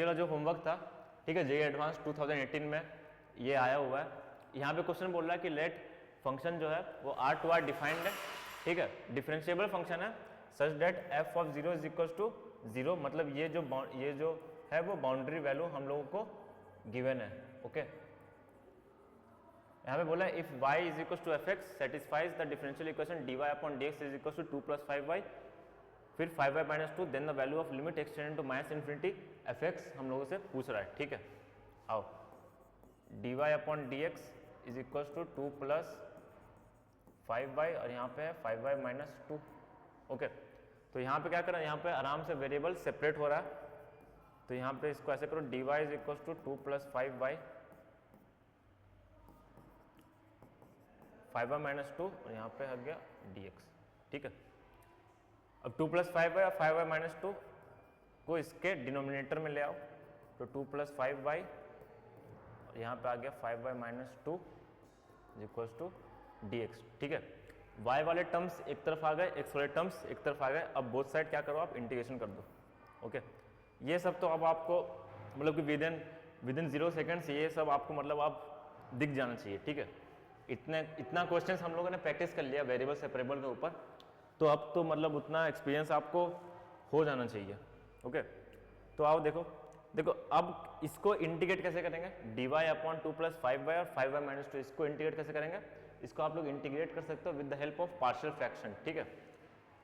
वाला जो होमवर्क था, ठीक है, जेईई एडवांस 2018 में ये आया हुआ है। यहाँ पे क्वेश्चन बोल रहा है कि लेट फंक्शन जो है वो R टू R डिफाइंड है, ठीक है, डिफरेंशिएबल फंक्शन है such that f of 0 is equal to 0, मतलब ये जो है वो बाउंड्री वैल्यू हम लोगों को गिवन है। ओके, यहाँ पे बोला है if y is equal to F X satisfies the differential equation dy upon dx is equal to 2 + 5y, फिर 5y - 2 then the value of limit extended to -minus infinity F X हम लोगों से पूछ रहा है। ठीक है, आओ dy upon dx is equal to 2 + 5y और यहाँ पे है 5y - 2। ओके, तो यहाँ पे क्या करें, यहाँ पे आराम से वेरिएबल सेपरेट हो रहा है, तो यहाँ पे इसको ऐसे करो dy is equal to 2 + 5y 5y - 2 और यहाँ पे आ गया dx। ठीक है, अब 2 + 5y और 5y - 2 को इसके डिनोमिनेटर में ले आओ, तो 2 + 5y और यहाँ पे आ गया 5y - 2 इक्वल्स टू dx। ठीक है, y वाले टर्म्स एक तरफ आ गए, x वाले टर्म्स एक तरफ आ गए। अब बोथ साइड क्या करो, आप इंटीग्रेशन कर दो। ओके, ये सब तो अब आपको मतलब कि विद इन 0 सेकेंड्स ये सब आपको मतलब आप दिख जाना चाहिए। ठीक है, इतना क्वेश्चंस हम लोगों ने प्रैक्टिस कर लिया वेरिएबल सेपरेबल के ऊपर, तो अब तो मतलब उतना एक्सपीरियंस आपको हो जाना चाहिए। ओके, तो आओ देखो अब इसको इंटीग्रेट कैसे करेंगे, dy अपॉन 2 + 5y और 5y - 2 इसको इंटीग्रेट कैसे करेंगे, इसको आप लोग इंटीग्रेट कर सकते हो with the help of partial fraction. ठीक है,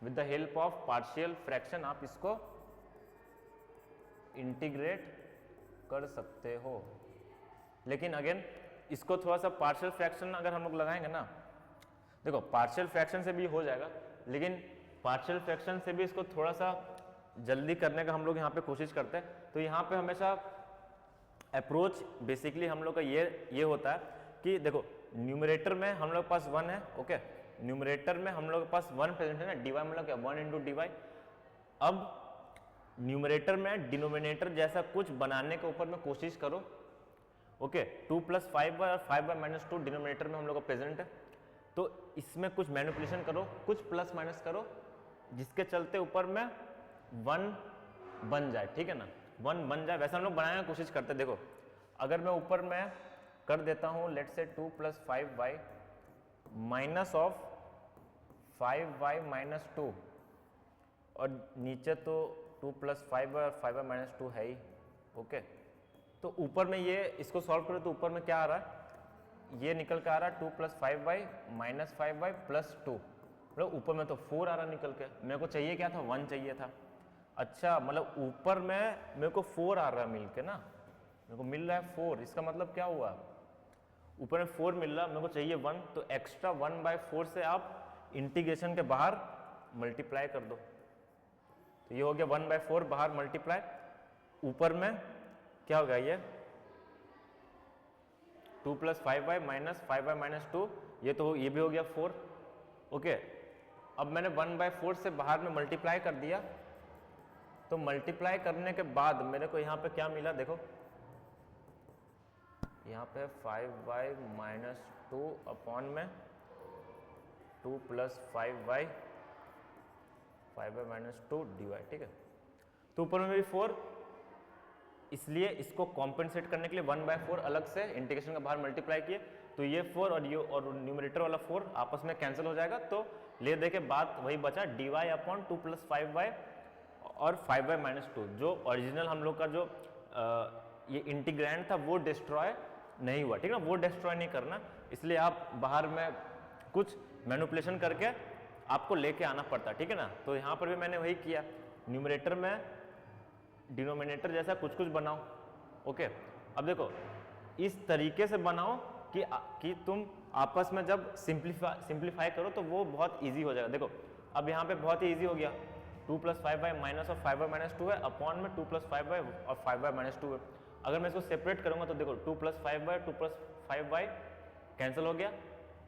with the help of partial fraction आप इसको इंटीग्रेट कर सकते हो। लेकिन अगेन इसको थोड़ा सा पार्शियल फ्रैक्शन अगर हम लोग लगाएंगे ना, देखो पार्शियल फ्रैक्शन से भी हो जाएगा, लेकिन पार्शियल फ्रैक्शन से भी इसको थोड़ा सा जल्दी करने का हम लोग यहाँ पे कोशिश करते हैं। तो यहाँ पे हमेशा अप्रोच बेसिकली हम लोग का ये होता है कि देखो न्यूमरेटर में हम लोग के पास 1 है। ओके, न्यूमरेटर में हम लोग के पास 1 प्रेजेंट है ना, dy मतलब क्या 1 × dy। अब न्यूमरेटर में डिनोमिनेटर जैसा कुछ बनाने के ऊपर में कोशिश करो। ओके, 2 + 5y और 5y - 2 डिनोमिनेटर में हम लोग का प्रेजेंट है, तो इसमें कुछ मैनिपुलेशन करो, कुछ प्लस माइनस करो, जिसके चलते ऊपर में 1 बन जाए। ठीक है ना, 1 बन जाए, वैसा हम लोग बनाने की कोशिश करते हैं। देखो अगर मैं ऊपर में कर देता हूँ लेट से 2 + 5y माइनस ऑफ 5y - 2 और नीचे तो 2 + 5y और 5y - 2 है ही। ओके, तो ऊपर में ये इसको सॉल्व करो तो ऊपर में क्या आ रहा है, ये निकल के आ रहा है 2 + 5y - 5y + 2, मतलब ऊपर में तो 4 आ रहा निकल के। मेरे को चाहिए क्या था, 1 चाहिए था। अच्छा, मतलब ऊपर में मेरे को 4 आ रहा मिल के ना, मेरे को मिल रहा है 4, इसका मतलब क्या हुआ, ऊपर में 4 मिल रहा, मेरे को चाहिए 1, तो एक्स्ट्रा 1/4 से आप इंटीग्रेशन के बाहर मल्टीप्लाई कर दो, तो ये हो गया 1/4 बाहर मल्टीप्लाई, ऊपर में क्या होगा ये 2 + 5y - 5y - 2, ये भी हो गया 4। ओके, अब मैंने 1/4 से बाहर में मल्टीप्लाई कर दिया, तो मल्टीप्लाई करने के बाद मेरे को यहाँ पे क्या मिला, देखो यहाँ पे 5y - 2 अपॉन में 2 + 5y 5y - 2 dy। ठीक है, तो ऊपर में भी 4, इसलिए इसको कॉम्पेंसेट करने के लिए 1/4 अलग से इंटीग्रेशन का बाहर मल्टीप्लाई किए, तो ये 4 और न्यूमरेटर वाला 4 आपस में कैंसिल हो जाएगा, तो ले दे के बाद वही बचा dy अपॉन 2 + 5y और 5y - 2। जो ओरिजिनल हम लोग का जो ये इंटीग्रैंड था वो डिस्ट्रॉय नहीं हुआ। ठीक है ना, वो डिस्ट्रॉय नहीं करना, इसलिए आप बाहर में कुछ मैनिपुलेशन करके आपको लेके आना पड़ता। ठीक है ना, तो यहाँ पर भी मैंने वही किया, न्यूमरेटर में डिनोमिनेटर जैसा कुछ बनाओ। ओके, अब देखो इस तरीके से बनाओ कि तुम आपस में जब सिंप्लीफाई करो तो वो बहुत इजी हो जाएगा। देखो अब यहाँ पे बहुत ही इजी हो गया, 2 + 5y माइनस और 5y - 2 है अपॉन में 2 + 5y और 5y - 2 है। अगर मैं इसको सेपरेट करूंगा तो देखो 2 + 5y 2 + 5y कैंसिल हो गया,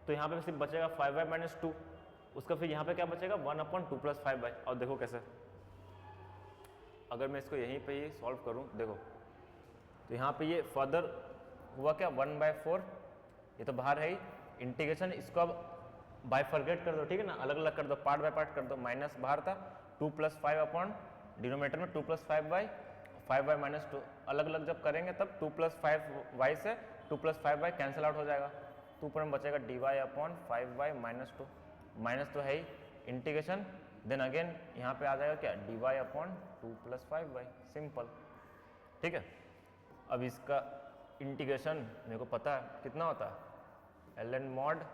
तो यहाँ पे सिर्फ बचेगा 5y - 2, उसका फिर यहाँ पे क्या बचेगा 1/2 + 5y। और देखो कैसे, अगर मैं इसको यहीं पे ही सॉल्व करूं, देखो तो यहाँ पे ये फर्दर हुआ क्या 1/4, ये तो बाहर है ही, इंटीग्रेशन इसको अब बाइफर्केट कर दो। ठीक है ना, अलग अलग कर दो, पार्ट बाय पार्ट कर दो, माइनस बाहर था 2 + 5 अपॉन डिनोमिनेटर में 2 + 5y 5y माइनस टू, अलग अलग जब करेंगे तब 2 प्लस 5y से 2 प्लस 5y कैंसिल आउट हो जाएगा, तो ऊपर में बचेगा dy upon 5y minus two, minus तो है ही, इंटीग्रेशन देन अगेन यहाँ पे आ जाएगा क्या, dy upon 2 plus 5y, simple. ठीक है, अब इसका इंटीग्रेशन मेरे को पता है कितना होता है, ln mod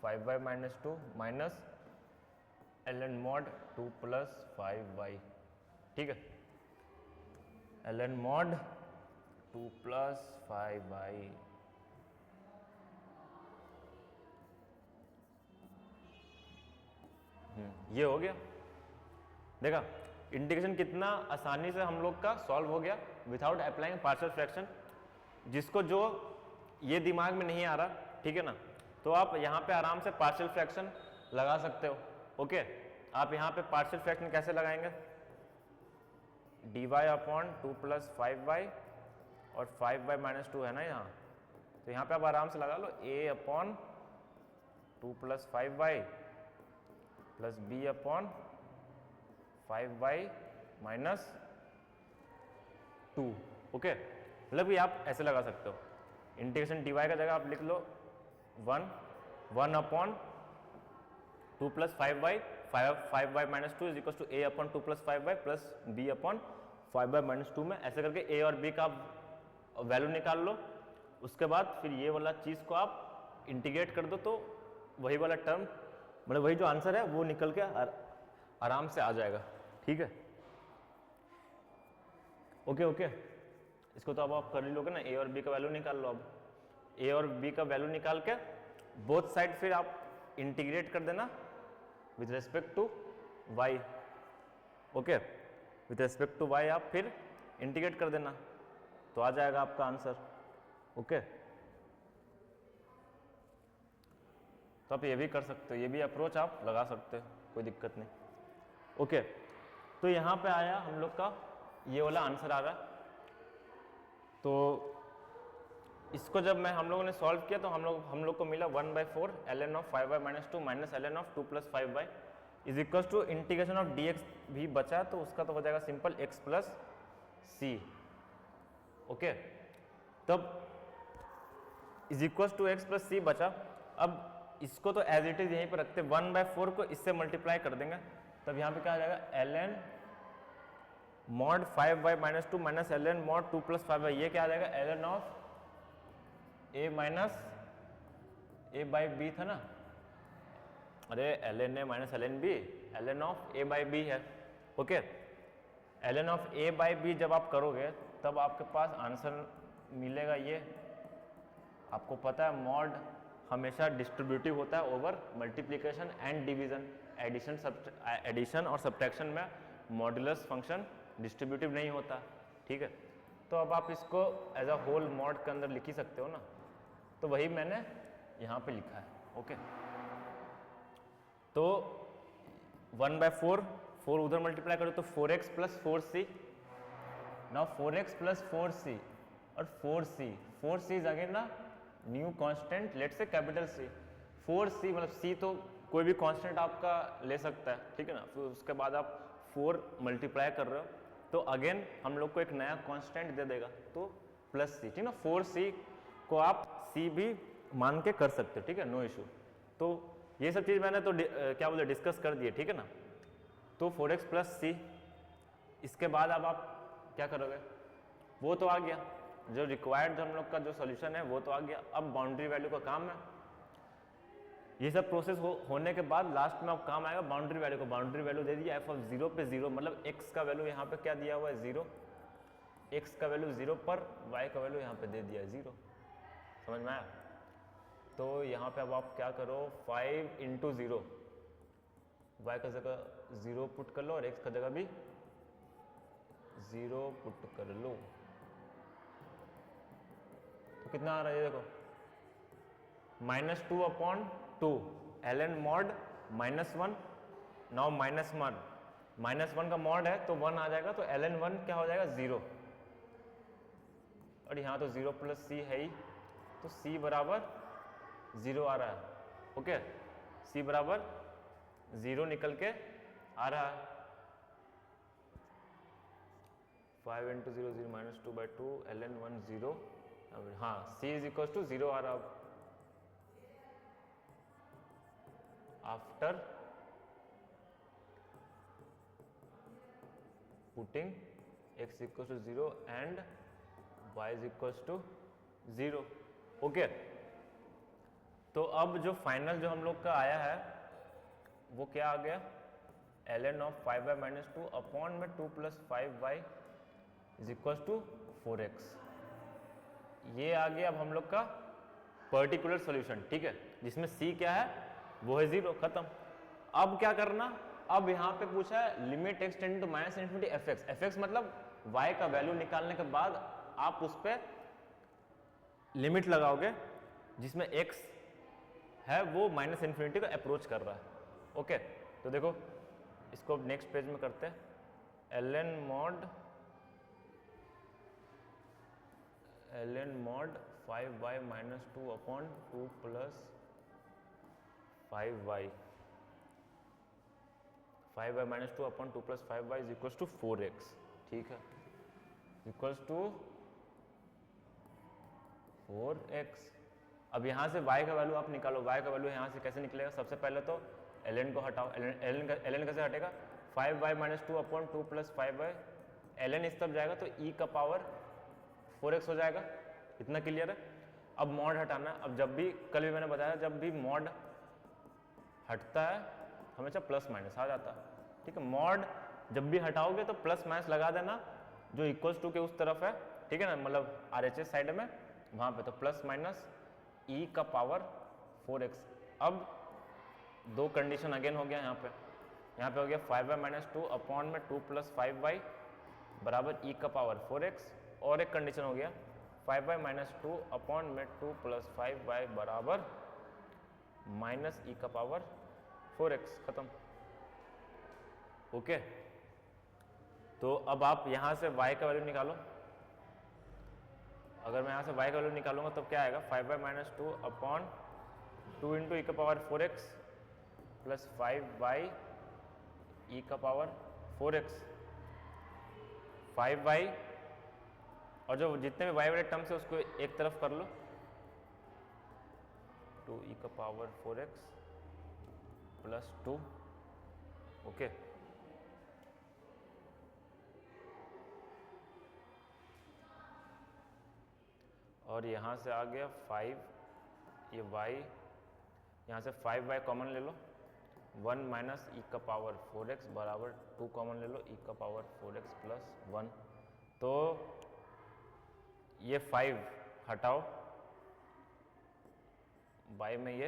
5y minus two minus ln mod 2 plus 5y। ठीक है, ln मॉड 2 प्लस 5y, ये हो गया। देखा इंटीग्रेशन कितना आसानी से हम लोग का सॉल्व हो गया विदाउट अप्लाइंग पार्शियल फ्रैक्शन। जिसको जो ये दिमाग में नहीं आ रहा, ठीक है ना, तो आप यहाँ पे आराम से पार्शियल फ्रैक्शन लगा सकते हो। ओके, आप यहाँ पे पार्शियल फ्रैक्शन कैसे लगाएंगे, dy अपॉन 2 प्लस 5y और 5y माइनस टू है ना यहाँ, तो यहाँ पे आप आराम से लगा लो a upon 2 plus 5y plus b upon 5y minus 2। Okay, मतलब कि आप ऐसे लगा सकते हो, इंटीग्रेशन dy का जगह आप लिख लो 1 upon 2 plus 5y 5y minus two is equal to a upon 2 plus 5y plus b upon 5y minus two में ऐसे करके a और b का वैल्यू निकाल लो। उसके बाद फिर ये वाला चीज़ को आप इंटीग्रेट कर दो तो वही वाला टर्म, मतलब वही जो आंसर है वो निकल के आराम से आ जाएगा। ठीक है, ओके, इसको तो अब आप कर ही लोगे ना, a और b का वैल्यू निकाल लो। अब a और b का वैल्यू निकाल के बोथ साइड फिर आप इंटीग्रेट कर देना with respect to y। Okay, with respect to y आप फिर इंटीग्रेट कर देना तो आ जाएगा आपका आंसर। ओके, तो आप ये भी कर सकते हो, ये भी अप्रोच आप लगा सकते हो, कोई दिक्कत नहीं। ओके, तो यहाँ पे आया हम लोग का ये वाला आंसर आ रहा। तो इसको जब हम लोगों ने सॉल्व किया तो हम लोग को मिला 1/4 ln of 5y minus two minus ln of 2 plus 5y is equal to integration of dx भी बचा, तो उसका तो हो जाएगा simple x plus C. Okay, तब is equal to x plus C बचा। अब इसको तो एज इट इज यहीं पर रखते, 1/4 को इससे मल्टीप्लाई कर देंगे, तब यहाँ पे क्या आ जाएगा ln mod 5y minus two minus ln mod 2 plus 5y, ये क्या आ जाएगा ln of a minus a by B था ना, अरे ln a minus ln b, ln of a by B है। Okay, ln of a by B जब आप करोगे तब आपके पास आंसर मिलेगा ये। आपको पता है मॉड हमेशा डिस्ट्रीब्यूटिव होता है over multiplication and division, addition और सब्ट्रैक्शन में मॉड्यूलस फंक्शन डिस्ट्रीब्यूटिव नहीं होता। ठीक है, तो अब आप इसको एज अ होल मॉड के अंदर लिख ही सकते हो ना, तो वही मैंने यहाँ पे लिखा है। ओके, तो 1/4 4 उधर मल्टीप्लाई करो तो 4x plus 4c, now 4x plus 4c और 4c इज अगेन ना न्यू कांस्टेंट, लेट से कैपिटल C। 4c मतलब c तो कोई भी कांस्टेंट आपका ले सकता है, ठीक है ना, फिर उसके बाद आप 4 मल्टीप्लाई कर रहे हो तो अगेन हम लोग को एक नया कांस्टेंट दे देगा, तो प्लस c। ठीक ना, 4c को आप c भी मान के कर सकते हो, ठीक है, नो इशू। तो ये सब चीज़ मैंने तो क्या बोलते डिस्कस कर दिए, ठीक है ना। तो 4x प्लस सी, इसके बाद अब आप क्या करोगे, वो तो आ गया, जो रिक्वायर्ड हम लोग का जो सॉल्यूशन है वो तो आ गया। अब बाउंड्री वैल्यू का काम है, ये सब प्रोसेस होने के बाद लास्ट में अब काम आएगा बाउंड्री वैल्यू को। बाउंड्री वैल्यू दे दिया f ऑफ 0 पे 0, मतलब x का वैल्यू यहाँ पे क्या दिया हुआ है 0, x का वैल्यू 0 पर y का वैल्यू यहाँ पे दे दिया है 0। समझ में आया? तो यहाँ पे अब आप क्या करो, 5 इंटू 0, y का जगह 0 पुट कर लो और x का जगह भी 0 पुट कर लो, तो कितना आ रहा है देखो, -2 अपॉन 2 ln मॉड -1, नाउ -1 का मॉड है तो 1 आ जाएगा, तो ln 1 क्या हो जाएगा 0, और यहाँ तो 0 प्लस c है ही, तो c बराबर 0 आ रहा है। ओके, c बराबर 0 निकल के आ रहा है। 5 इंटू 0 0 माइनस 2/2 ln 1 0। हाँ c इज इक्वल टू 0 आ रहा अब after putting x equal to 0 and y is equal to 0। Okay, तो अब जो फाइनल जो हम लोग का आया है वो क्या आ गया, ln of 5y minus 2 upon में 2 plus 5y is equal to 4x। ये आ गया अब हम लोग का पर्टिकुलर सॉल्यूशन, ठीक है, जिसमें c क्या है वो है 0, खत्म। अब क्या करना, अब यहाँ पे पूछा है limit x tending to minus infinity fx। fx मतलब y का वैल्यू निकालने के बाद आप उस पर लिमिट लगाओगे जिसमें x है वो माइनस इन्फिनिटी को अप्रोच कर रहा है। ओके, तो देखो इसको नेक्स्ट पेज में करते हैं। ln mod 5y minus 2 upon 2 plus 5y 5y minus 2 upon 2 plus 5y is equal to 4x, ठीक है, इक्वल्स टू 4x। अब यहाँ से y का वैल्यू आप निकालो, y का वैल्यू यहाँ से कैसे निकलेगा, सबसे पहले तो ln को हटाओ, ln कैसे हटेगा, 5y minus 2 upon 2 plus 5y, ln इस तरफ जाएगा तो e का पावर 4x हो जाएगा, इतना क्लियर है। अब मॉड हटाना, अब जब भी कल भी मैंने बताया जब भी मॉड हटता है हमेशा प्लस माइनस आ जाता है, ठीक है। मॉड जब भी हटाओगे तो प्लस माइनस लगा देना जो इक्वल्स टू के उस तरफ है, ठीक है ना, मतलब RHS साइड में वहाँ पे, तो प्लस माइनस e का पावर 4x। अब दो कंडीशन अगेन हो गया यहाँ पे हो गया 5y माइनस 2 अपॉन में 2 प्लस 5y बराबर e का पावर 4x, और एक कंडीशन हो गया 5y माइनस 2 अपॉन में 2 प्लस 5y बराबर माइनस e का पावर 4x, खत्म। ओके, तो अब आप यहाँ से y का वैल्यू निकालो। अगर मैं यहाँ से y का वैल्यू निकालूंगा तब क्या आएगा, 5y minus 2 upon 2 into e का power 4x plus 5y e का पावर 4x, 5y और जो जितने भी y वाले टर्म्स है उसको एक तरफ कर लो, 2e का पावर 4x प्लस 2, ओके। और यहाँ से आ गया 5, ये y, यहाँ से 5y कॉमन ले लो, 1 माइनस e का पावर 4x बराबर 2 कॉमन ले लो, e का पावर 4x प्लस 1। तो ये 5 हटाओ y में ये,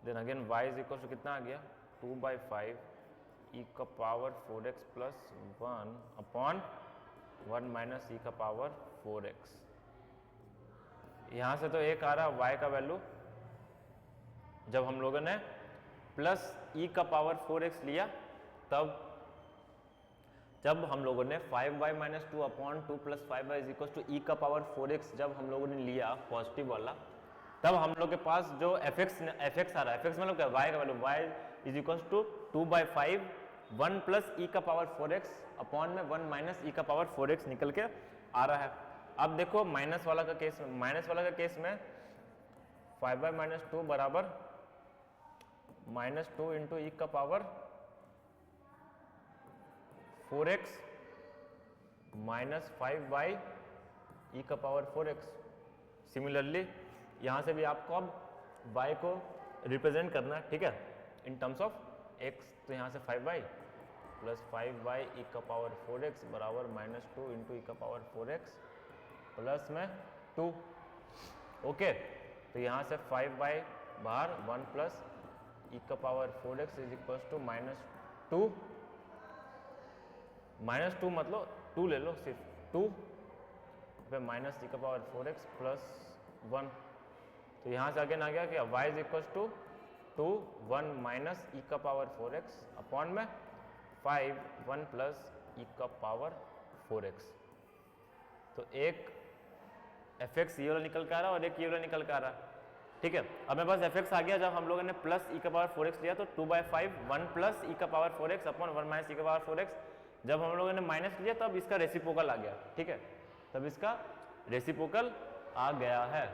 then again y is equal to कितना आ गया, 2/5 e का power 4x plus 1 upon 1 minus e का पावर 4x। यहाँ से तो एक आ रहा y का वैल्यू, जब हम लोगों ने प्लस e का पावर 4x लिया तब, जब हम लोगों ने 5y minus 2 upon 2 plus 5y is equal to e का पावर 4x जब हम लोगों ने लिया पॉजिटिव वाला, तब हम लोग के पास जो fx आ रहा है, fx मतलब क्या, y का वैल्यू, y is equal to 2/5 1 plus e का पावर 4x अपॉन में 1 माइनस e का पावर 4x निकल के आ रहा है। अब देखो माइनस वाला का केस में 5y माइनस 2 बराबर माइनस 2 इंटू e का power 4x minus 5y e का पावर 4x। सिमिलरली यहाँ से भी आपको अब y को रिप्रेजेंट करना है, ठीक है, इन टर्म्स ऑफ x, तो यहाँ से 5y प्लस 5y e का पावर 4x बराबर माइनस 2 इंटू e का पावर 4x प्लस में 2, ओके। तो यहाँ से 5y बाहर 1 प्लस e का power 4x is equal to minus 2 मतलब 2 ले लो, सिर्फ 2 पे माइनस e का पावर 4x प्लस 1। तो यहाँ से अगेन आ गया कि y is equal to 2 1 minus e का पावर 4x अपॉन में 5 1 प्लस e का पावर 4x। तो एक fx ये वाला निकल के आ रहा है और एक ये वाला निकल के आ रहा है, ठीक है। अब मेरे पास fx आ गया, जब हम लोगों ने प्लस e का पावर 4x लिया तो 2/5 1 प्लस e का power 4x upon 1 minus e का पावर 4x, जब हम लोगों ने माइनस लिया तब इसका रेसिप्रोकल आ गया, ठीक है, तब इसका रेसिप्रोकल आ गया है।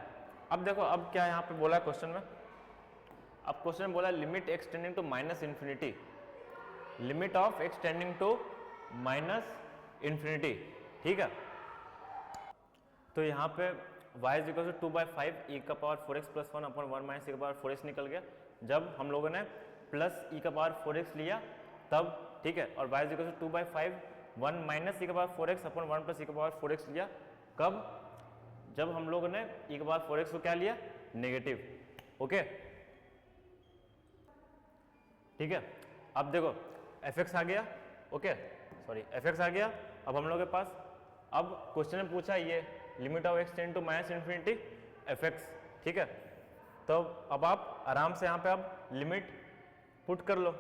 अब देखो अब क्या यहाँ पे बोला है क्वेश्चन में, अब क्वेश्चन में बोला limit X tending to minus infinity, limit of X tending to minus infinity, ठीक है। तो यहाँ पे y is equal to 2/5 e का power 4x plus 1 upon 1 minus e का पावर 4x निकल गया। जब हम लोगों ने प्लस e का पावर 4x लिया तब, ठीक है, और y is equal to 2/5 1 minus e का power 4x upon 1 plus e का पावर 4x लिया, कब? जब हम लोगों ने e का पावर 4x को क्या लिया? नेगेटिव, ओके, ठीक है। अब देखो fx आ गया, ओके, सॉरी fx आ गया। अब हम लोग के पास, अब क्वेश्चन में पूछा ये limit of X tend to minus infinity F X, ठीक है। तो अब आप आराम से यहाँ पे आप लिमिट पुट कर लो।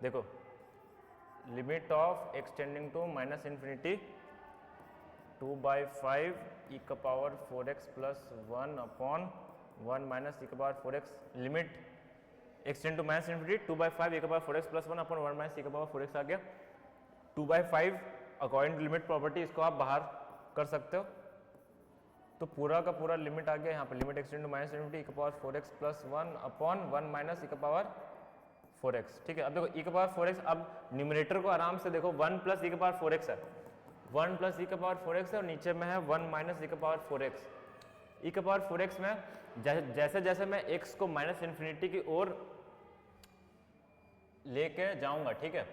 देखो limit of X tending to minus infinity 2/5 e का power 4x plus 1 upon 1 minus e का power 4x, limit X tend to minus infinity 2/5 e का power 4x plus 1 upon 1 minus e का power 4x आ गया। 2/5 according to limit property इसको आप बाहर कर सकते हो, तो पूरा का पूरा लिमिट आ गया यहाँ पे, limit X tend to minus infinity e का power 4x plus 1 upon 1 minus e का पावर 4x, ठीक है। अब देखो e का पावर 4x, अब न्यूमरेटर को आराम से देखो 1 प्लस e का पावर 4x है, 1 प्लस e का पावर 4x है, और नीचे में है 1 माइनस e का पावर 4x। e का पावर 4x में जैसे जैसे मैं x को माइनस इन्फिनिटी की ओर लेके जाऊंगा, ठीक है,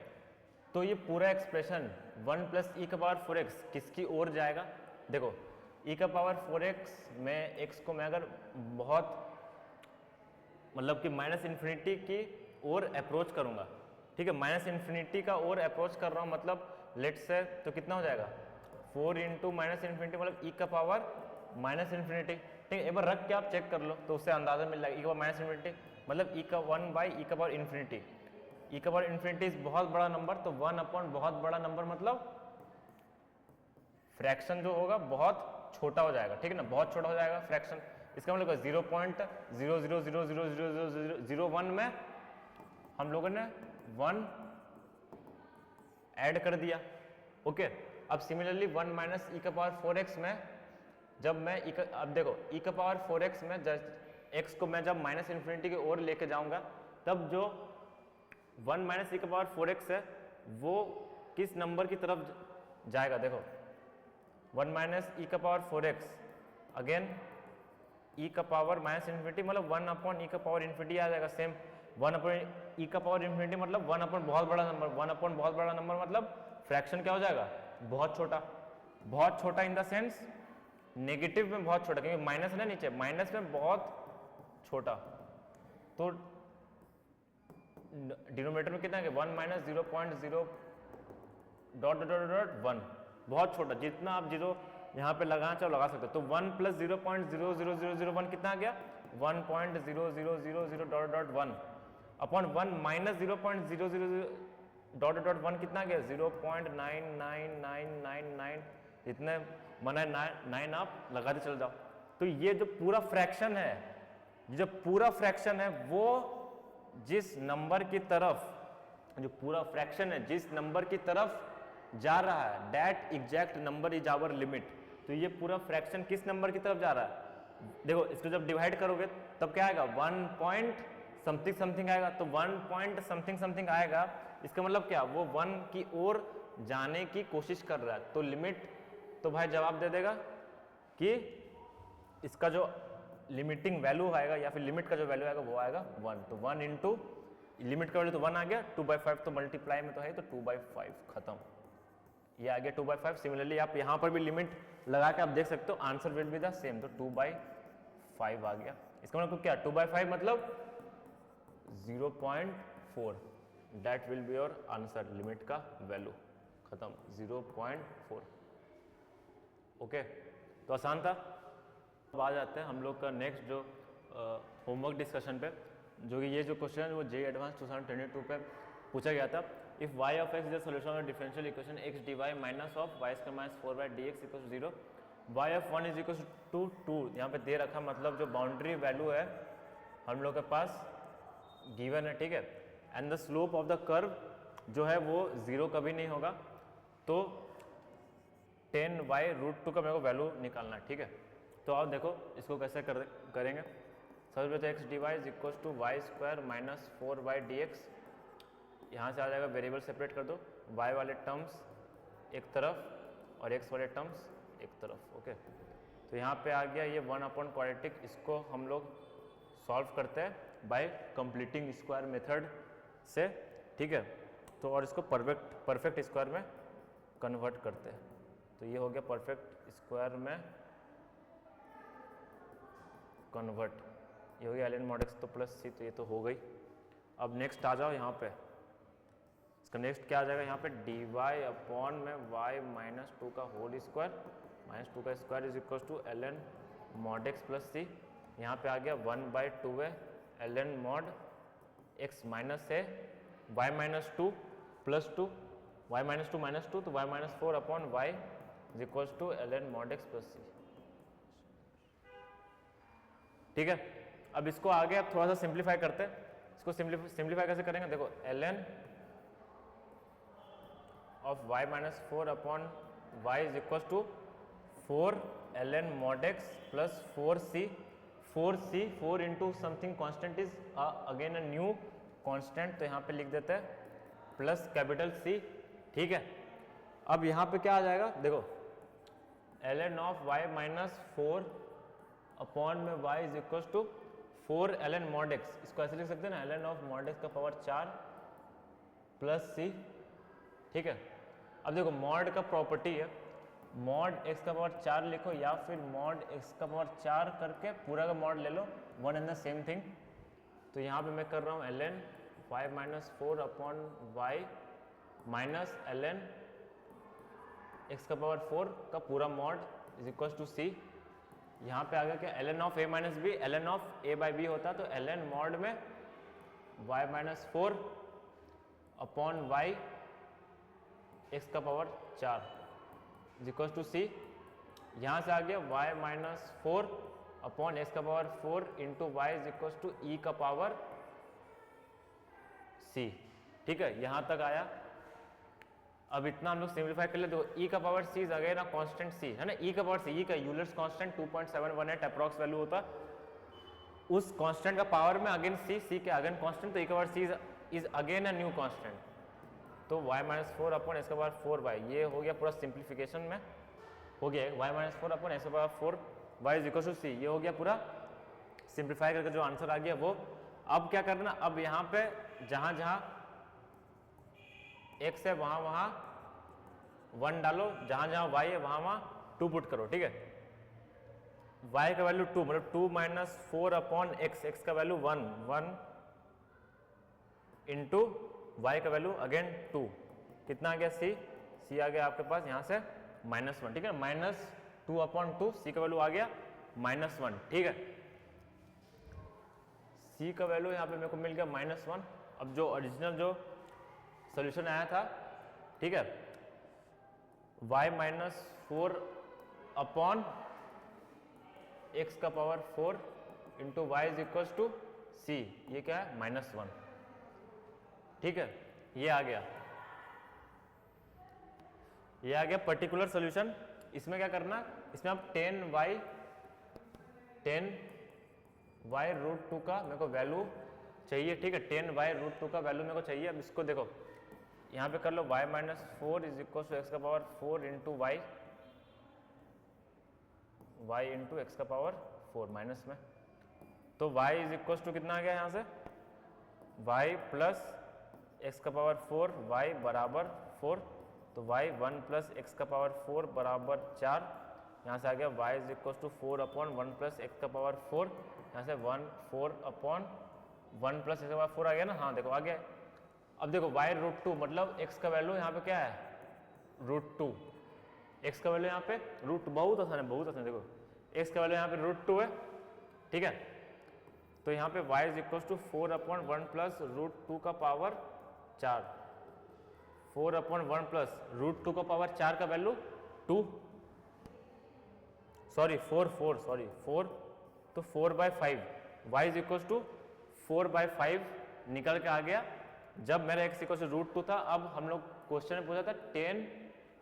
तो ये पूरा एक्सप्रेशन 1 प्लस e का पावर 4x किसकी ओर जाएगा? देखो e का पावर 4x में x को मैं अगर बहुत मतलब कि माइनस इन्फिनिटी की ओर अप्रोच करूंगा, ठीक है, माइनस इन्फिनिटी का ओर अप्रोच कर रहा हूँ, मतलब लेट से, तो कितना हो जाएगा 4 इंटू माइनस इन्फिनिटी मतलब e का पावर माइनस इन्फिनिटी, ठीक है। एक बार रख के आप चेक कर लो तो उससे अंदाजा मिल जाएगा, e का पावर माइनस इन्फिनिटी मतलब e का 1/e का पावर इन्फिनिटी, e का पावर इन्फिनिटी इज बहुत बड़ा नंबर, तो 1 अपॉन बहुत बड़ा नंबर मतलब फ्रैक्शन जो होगा बहुत छोटा हो जाएगा, ठीक है ना, बहुत छोटा हो जाएगा फ्रैक्शन। इसका मतलब 0.000000001 में हम लोगों ने 1 ऐड कर दिया, ओके। अब सिमिलरली 1 माइनस e का पावर 4x में जब मैं अब देखो e का पावर 4x में x को मैं जब माइनस इन्फिनिटी की ओर लेके जाऊंगा, तब जो 1 माइनस e का पावर 4x है वो किस नंबर की तरफ जाएगा? देखो 1 माइनस e का पावर 4x अगेन e का पावर माइनस इन्फिनिटी मतलब 1 अपॉन e का पावर इन्फिनिटी आ जाएगा, सेम 1 अपॉन e का पावर इन्फिनिटी मतलब 1 अपॉन बहुत बड़ा नंबर, 1 अपॉन बहुत बड़ा नंबर मतलब फ्रैक्शन क्या हो जाएगा? बहुत छोटा, बहुत छोटा इन द सेंस नेगेटिव में बहुत छोटा, क्योंकि माइनस है ना नीचे, माइनस में बहुत छोटा, तो डिनोमिनेटर में कितना है 1 माइनस 0.0 डॉट डॉट डॉट 1, बहुत छोटा, जितना आप जीरो यहाँ पे लगाना चाहो लगा सकते हो। तो 1 प्लस 0.00001 कितना आ गया 1.0000 dot dot 1 upon 1 minus 0.000 dot dot 1 कितना आ गया 0.99999, इतने मना 9 आप लगाते चल जाओ। तो ये जो पूरा फ्रैक्शन है, जो पूरा फ्रैक्शन है वो जिस नंबर की तरफ, जो पूरा फ्रैक्शन है जिस नंबर की तरफ जा रहा है, that exact number is our limit. तो ये पूरा फ्रैक्शन किस नंबर की तरफ जा रहा है? देखो इसको जब डिवाइड करोगे तब क्या आएगा 1 पॉइंट समथिंग समथिंग आएगा, तो 1 पॉइंट समथिंग समथिंग आएगा, इसका मतलब क्या, वो 1 की ओर जाने की कोशिश कर रहा है। तो लिमिट तो भाई जवाब दे देगा कि इसका जो लिमिटिंग वैल्यू आएगा या फिर लिमिट का जो वैल्यू आएगा वो आएगा 1। तो 1 इंटू लिमिट का वैल्यू तो 1 आ गया, 2/5 तो मल्टीप्लाई में तो है, तो 2/5 खत्म, ये आ गया 2/5। सिमिलरली आप यहाँ पर भी लिमिट लगा के आप देख सकते हो, answer will be the same, तो 2/5 आ गया। इसका मतलब क्या 2/5 मतलब 0.4, that will be your answer, limit का वैल्यू खत्म 0.4, ओके। तो आसान था। अब आ जाते हैं हम लोग का नेक्स्ट जो होमवर्क डिस्कशन पे, जो कि ये जो क्वेश्चन है वो JEE एडवांस 2022 पे पूछा गया था। If y of x is the solution of the differential equation x dy minus of y square minus 4y dx equals to 0, y of 1 is equals to 2, यहाँ पे दे रखा, मतलब जो बाउंड्री वैल्यू है हम लोग के पास गिवन है, ठीक है, and the slope of the curve जो है वो 0 कभी नहीं होगा, तो 10/√2 का मेरे को वैल्यू निकालना है, ठीक है। तो आप देखो इसको कैसे करेंगे। सबसे पहले तो X D Y is equal to y² minus 4y/dx, यहाँ से आ जाएगा, वेरिएबल सेपरेट कर दो, y वाले टर्म्स एक तरफ और x वाले टर्म्स एक तरफ, ओके। तो यहाँ पे आ गया ये 1/क्वाड्रेटिक, इसको हम लोग सॉल्व करते हैं बाय कंप्लीटिंग स्क्वायर मेथड से, ठीक है। तो और इसको परफेक्ट स्क्वायर में कन्वर्ट करते हैं, तो ये हो गया परफेक्ट स्क्वायर में कन्वर्ट, ये हो गया ln mod x, तो प्लस c, तो ये तो हो गई। अब नेक्स्ट आ जाओ यहाँ पे, इसका नेक्स्ट क्या आ जाएगा, यहाँ पे dy अपॉन में y - 2 का होल स्क्वायर माइनस 2 का square is equal to ln mod x plus c, यहाँ पे आ गया 1/2 है ln mod x माइनस है y - 2 प्लस 2, y - 2 माइनस 2, तो y - 4 upon y is equal to ln mod x plus c, ठीक है। अब इसको आगे अब थोड़ा सा सिंप्लीफाई करते हैं, इसको सिंप्लीफाई कैसे करेंगे, देखो ln of y - 4 upon y is equal to 4 ln mod x plus 4c, 4 into something constant is again a new constant, तो यहाँ पे लिख देते हैं प्लस कैपिटल C, ठीक है। अब यहाँ पे क्या आ जाएगा, देखो ln ऑफ y - 4 अपॉन में y is equal to 4 ln mod x, इसको ऐसे लिख सकते हैं ना, ln ऑफ mod x का पावर 4 प्लस c, ठीक है। अब देखो मॉड का प्रॉपर्टी है, मॉड x का पावर 4 लिखो या फिर मॉड x का पावर 4 करके पूरा का मॉड ले लो, one and the same thing. तो यहाँ पे मैं कर रहा हूँ ln y - 4 upon y minus ln x का पावर 4 का पूरा mod is equal to c। यहाँ पे आ गया क्या, ln of a minus b, ln of a/b होता, तो ln मॉड में y - 4 अपॉन y x का power 4 is equal to c। यहाँ से आ गया y - 4 अपॉन x का power 4 into y is equal to e का पावर c, ठीक है, यहाँ तक आया। अब इतना हम लोग सिंप्लीफाई कर ले, देखो e का power c is again a constant c, है ना, e का पावर c, e का यूलर्स कांस्टेंट 2.718 अप्रॉक्स वैल्यू होता, उस कांस्टेंट का पावर में अगेन c के अगेन कांस्टेंट, तो e का power c is again a new constant, तो y - 4 अपॉन x का पावर 4y, ये हो गया पूरा सिंप्लीफिकेशन में हो गया, y - 4 अपॉन x का power 4y is equal to c, ये हो गया पूरा सिंप्लीफाई करके जो आंसर आ गया वो। अब क्या करना, अब यहाँ पे जहाँ जहाँ x है वहाँ वहाँ 1 डालो, जहाँ जहाँ y है वहाँ वहाँ 2 पुट करो, ठीक है। y का वैल्यू 2, मतलब 2 - 4 अपॉन x का वैल्यू 1 इंटू y का वैल्यू अगेन 2, कितना आ गया c आ गया आपके पास यहाँ से -1, ठीक है, -2 अपॉन 2, c का वैल्यू आ गया -1, ठीक है। c का वैल्यू यहाँ पे मेरे को मिल गया -1। अब जो ओरिजिनल जो सॉल्यूशन आया था, ठीक है, y - 4 अपॉन x का power 4 into y is equal to c, ये क्या है -1, ठीक है, ये आ गया पर्टिकुलर सॉल्यूशन। इसमें क्या करना, इसमें आप 10y √2 का मेरे को वैल्यू चाहिए, ठीक है, 10y √2 का वैल्यू मेरे को चाहिए। अब इसको देखो यहाँ पे कर लो, y - 4 is equal to x का power 4 into y into x का पावर 4 माइनस में, तो y इज इक्वल टू कितना आ गया यहाँ से, y प्लस एक्स का पावर 4 y बराबर 4, तो y 1 प्लस एक्स का पावर 4 बराबर 4, यहाँ से आ गया y is equal to 4 upon 1 plus x का पावर 4, यहाँ से 4 अपॉन 1 प्लस एक्स का पावर 4 आ गया ना, हाँ देखो आ गया। अब देखो y √2 मतलब x का वैल्यू यहाँ पे क्या है √2, x का वैल्यू यहाँ पे बहुत आसान है, देखो x का वैल्यू यहाँ पे √2 है, ठीक है, तो यहाँ पे y is equal to 4 upon 1 plus √2 का पावर 4, 4 अपॉन 1 प्लस √2 का पावर 4 का वैल्यू 2, सॉरी 4, तो 4/5, y इज इक्वल टू 4/5 निकल के आ गया, जब मेरा x इक्वल टू √2 था, अब हम लोग क्वेश्चन में पूछा था 10,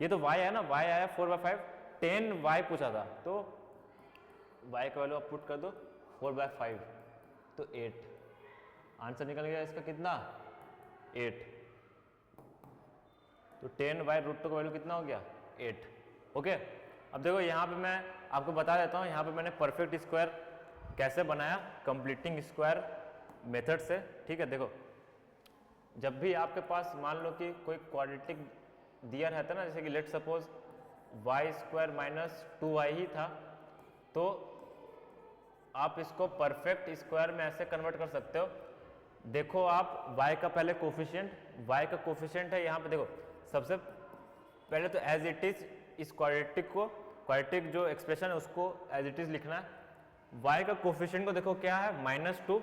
ये तो y है ना, y आया 4/5, 10y पूछा था, तो y का वैल्यू आप पुट कर दो 4/5 तो 8, आंसर निकल गया इसका कितना 8, तो 10/√2 का वैल्यू कितना हो गया 8। ओके, अब देखो यहाँ पे मैं आपको बता देता हूँ, यहाँ पे मैंने परफेक्ट स्क्वायर कैसे बनाया, कंप्लीटिंग स्क्वायर मेथड से। ठीक है, देखो जब भी आपके पास मान लो कि कोई क्वाड्रेटिक दिया रहता है ना, जैसे कि लेट सपोज y² - 2y ही था, तो आप इसको परफेक्ट स्क्वायर में ऐसे कन्वर्ट कर सकते हो। देखो आप y का पहले कोफिशिएंट, y का कोफिशिएंट है यहाँ पे, देखो सबसे पहले तो एज इट इज इस क्वाड्रेटिक जो एक्सप्रेशन है उसको एज इट इज लिखना है। y का कोफिशिएंट को देखो क्या है -2,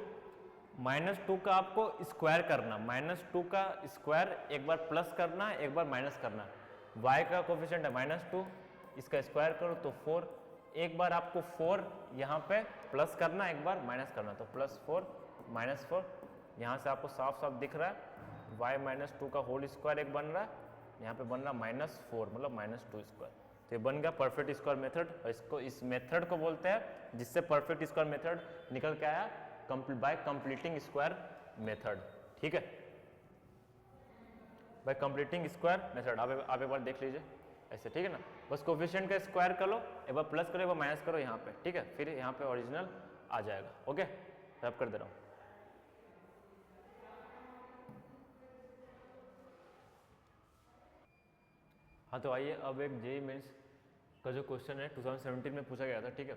-2 का आपको स्क्वायर करना, -2 का स्क्वायर एक बार प्लस करना, एक बार माइनस करना। y का कोफिशिएंट है -2, इसका स्क्वायर करो तो 4, एक बार आपको 4 यहाँ पे प्लस करना, एक बार माइनस करना, तो +4 -4, यहाँ से आपको साफ साफ दिख रहा है y -2 का होल स्क्वायर एक बन रहा है, यहाँ पे बन रहा -4 मतलब -2 स्क्वायर, तो ये बन गया परफेक्ट स्क्वायर मेथड। और इसको इस मेथड को बोलते हैं जिससे परफेक्ट स्क्वायर मेथड निकल के आया, बाय कंप्लीटिंग स्क्वायर मेथड। ठीक है, बाय कंप्लीटिंग स्क्वायर मेथड आप एक बार देख लीजिए ऐसे, ठीक है ना, बस कोफिशिएंट का स्क्वायर कर लो, एक बार प्लस करो एक बार माइनस करो यहाँ पे, ठीक है, फिर यहाँ पे ओरिजिनल आ जाएगा। ओके, रब कर दे रहा हूँ। हाँ तो आइए अब एक जेईई मेंस का जो क्वेश्चन है 2017 में पूछा गया था। ठीक है,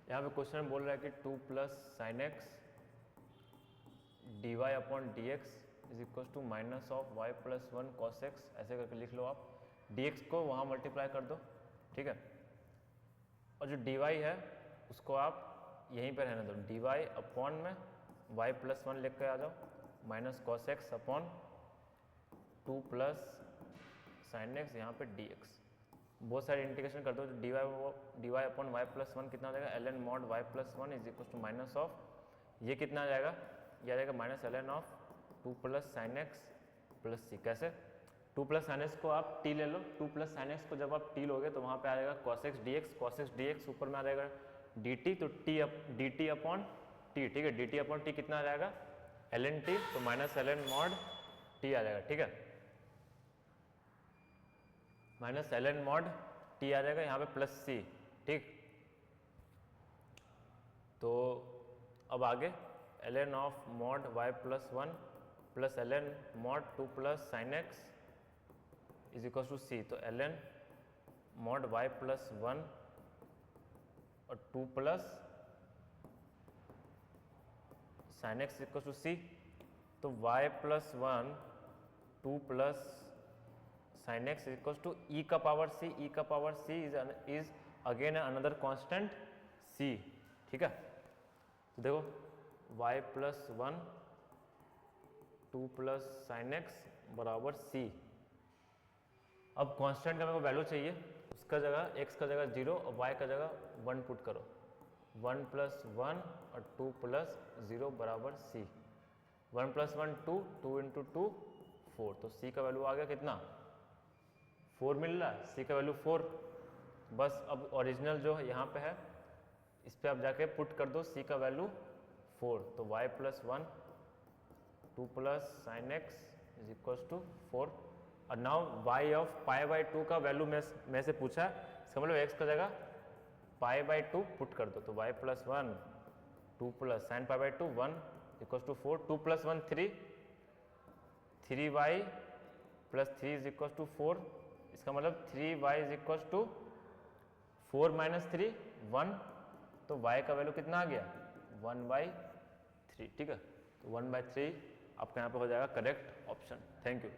यहाँ पे क्वेश्चन में बोल रहा है कि 2 + sin x dy/dx = -y + 1 cos x, ऐसे करके लिख लो आप। dx को वहाँ मल्टीप्लाई कर दो, ठीक है, और जो dy है उसको आप यहीं पर रहने दो, dy/में y + 1 लिख के आ जाओ, -cos x upon 2 + sin x यहाँ पे dx, बहुत सारे इंटीग्रेशन कर दो, तो dy/y + 1 कितना हो जाएगा, ln mod y + 1 = minus of, ये कितना आ जाएगा, ये आ जाएगा -ln of 2 + sin x + c। कैसे, 2 + sin x को आप t ले लो, 2 + sin x को जब आप t लोगे तो वहाँ पे आ जाएगा cos x dx, cos x dx ऊपर में आ जाएगा dt, तो dt अपॉन t, ठीक है, dt अपॉन t कितना आ जाएगा ln t, तो -ln mod t आ जाएगा, ठीक है, -ln mod t आ जाएगा यहाँ पे +c, ठीक। तो अब आगे ln of mod y + 1 + ln mod 2 + sin x = c, तो ln mod y + 1 और 2 + sin x = c, तो y + 1 2 + sin x = e⁻c, e⁻c is again another constant c, ठीक है। तो देखो y + 1 2 + sin x = c। अब कांस्टेंट का मेरे को वैल्यू चाहिए, उसका जगह x का जगह 0 और y का जगह 1 पुट करो, 1 + 1 और 2 + 0 = c, 1 + 1 2, 2 × 2 4, तो c का वैल्यू आ गया कितना 4 मिल रहा है, c का वैल्यू 4। बस अब ओरिजिनल जो यहाँ पे है इस पे आप जाके पुट कर दो c का वैल्यू 4, तो y + 1 2 + sin x = 4। और नाउ y ऑफ π/2 का वैल्यू में से पूछा, इसका मतलब x का जगह π/2 पुट कर दो, तो y + 1 2 + sin π/2 1 = 4, 2 + 1 3, 3y + 3 = 4, इसका मतलब 3y = 4 - 3 1, तो y का वैल्यू कितना आ गया 1/3, ठीक है, तो 1/3 आपका यहाँ पे हो जाएगा करेक्ट ऑप्शन। Thank you.